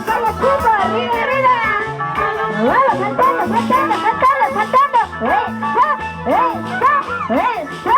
vamos juntos, arriba, arriba. Vamos saltando, saltando, saltando, saltando. Eso.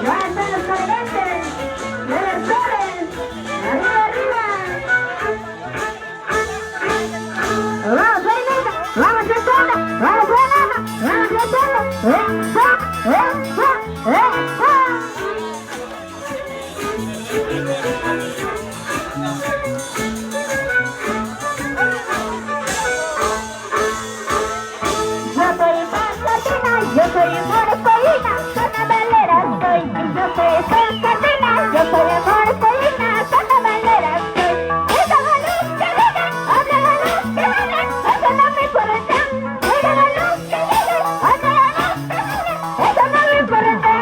Levanta los cadetes, reversores, arriba, arriba. Vamos, Fernanda, vamos saltando, vamos Fernanda, vamos saltando. Yo soy morepolina, carnavalera soy. Yo soy Sardina, yo soy morepolina, carnavalera soy. Esa la luz que viene, habla la luz que viene, esa no me importa. Mira la luz que viene, habla la luz que viene, esa no me importa.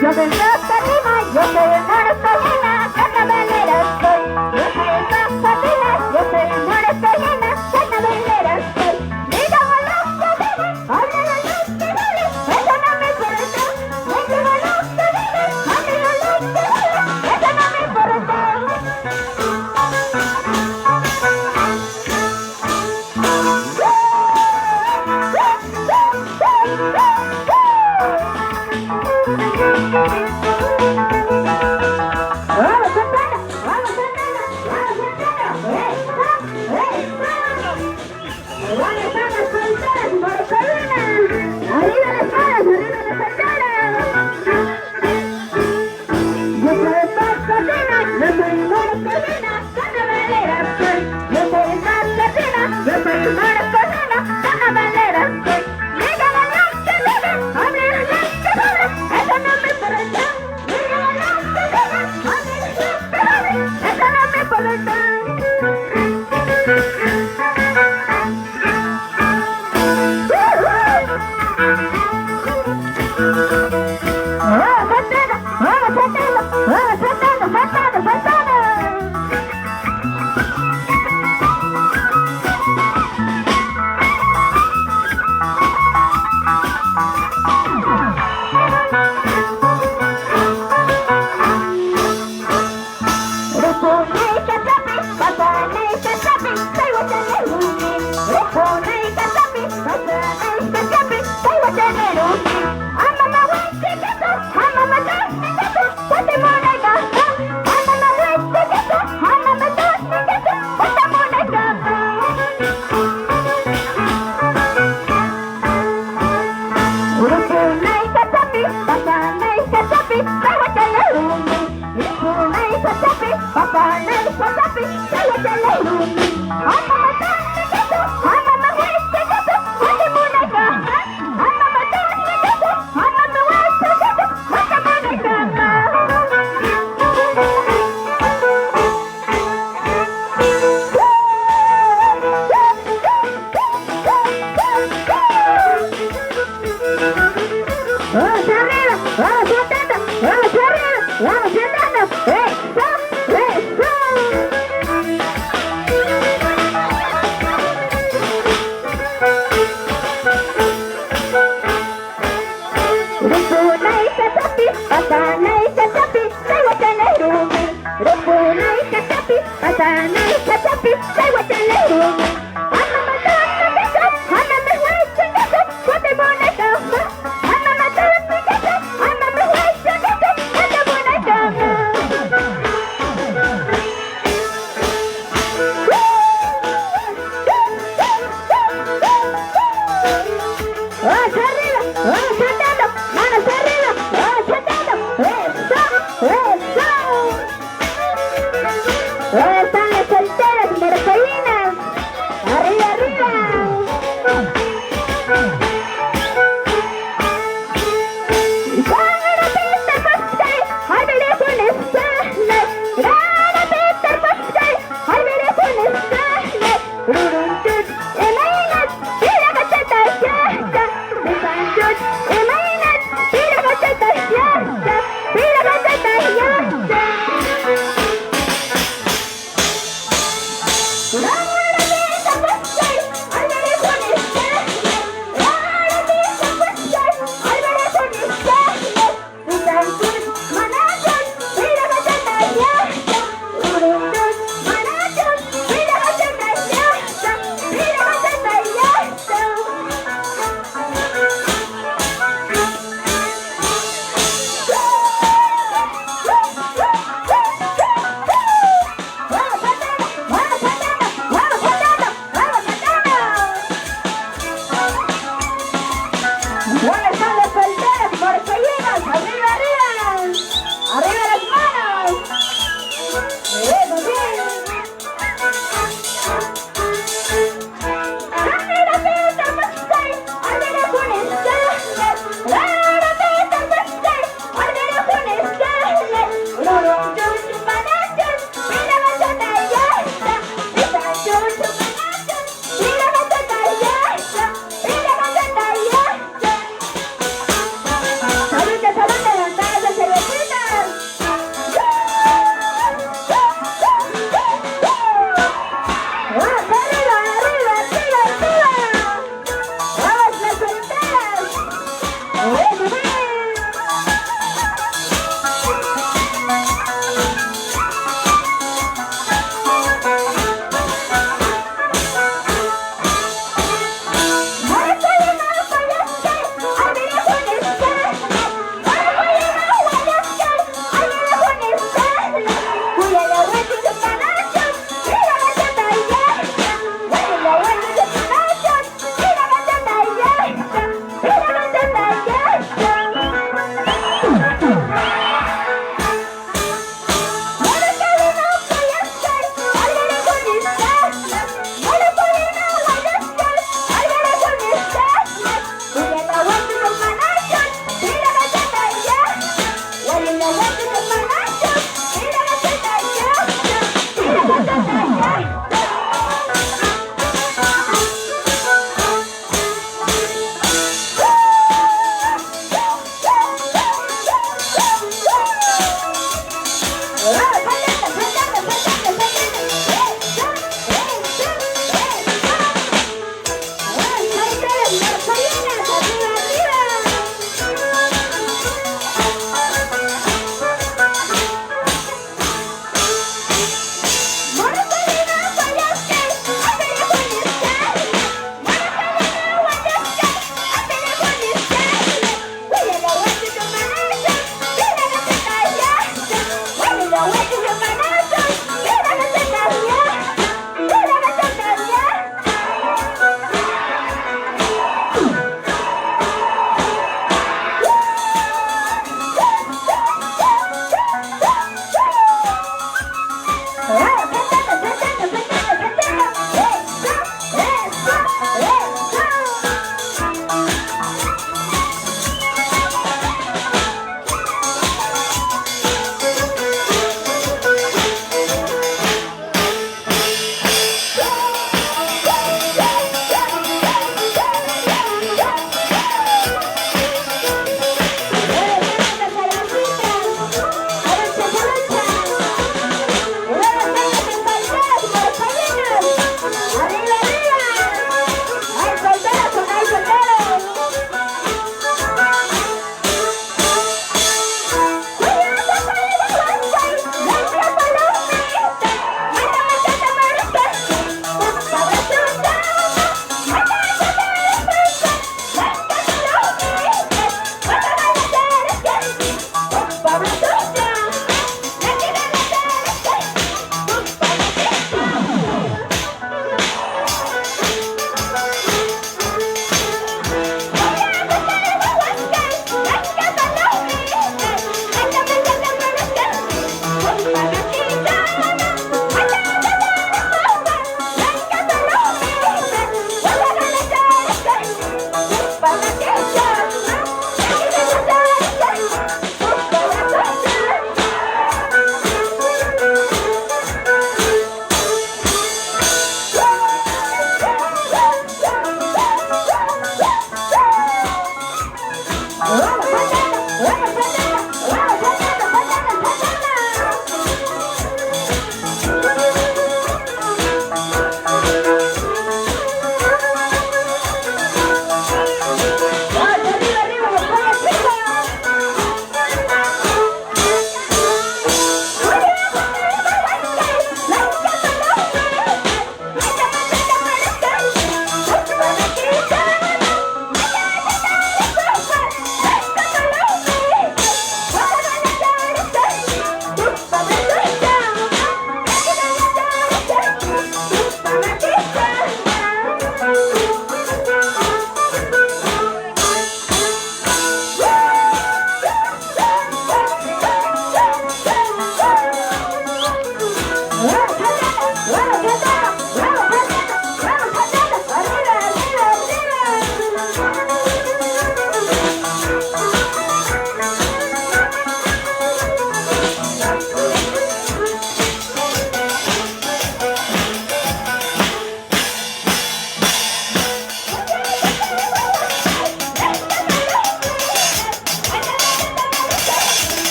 Yo soy Sardina, yo soy morepolina, carnavalera soy. Yo soy Sardina, yo soy morepolina, carnavalera soy. Mira la luz que viene, habla la luz que viene, esa no me importa. Mira la luz que viene, habla la luz que viene, esa no me importa. Vamos saltando, vamos saltando, vamos saltando. Arriba están las solteras, morepolina. Arriba las palas, arriba las solteras. Yo soy Sardina, yo soy morepolina, carnavalera soy. Yo soy Sardina, yo soy morepolina, carnavalera soy. Mira la luz que viene, habla la luz que viene, eso no me importa. Mira la luz que viene, habla la luz que viene, eso no me importa. Vamos saltando, vamos saltando, saltando, saltando. Vamos arriba, vamos saltando, vamos arriba, vamos saltando. Eso, eso. Rupuna y Casapi, Pasana y Casapi, Taiwatanarumi. Rupuna y Casapi, Pasana y Casapi, Taiwatanarumi. Vamos arriba, vamos saltando, manos arriba, vamos saltando. Eso, eso. ¿Dónde están las solteras morepolinas? Bye.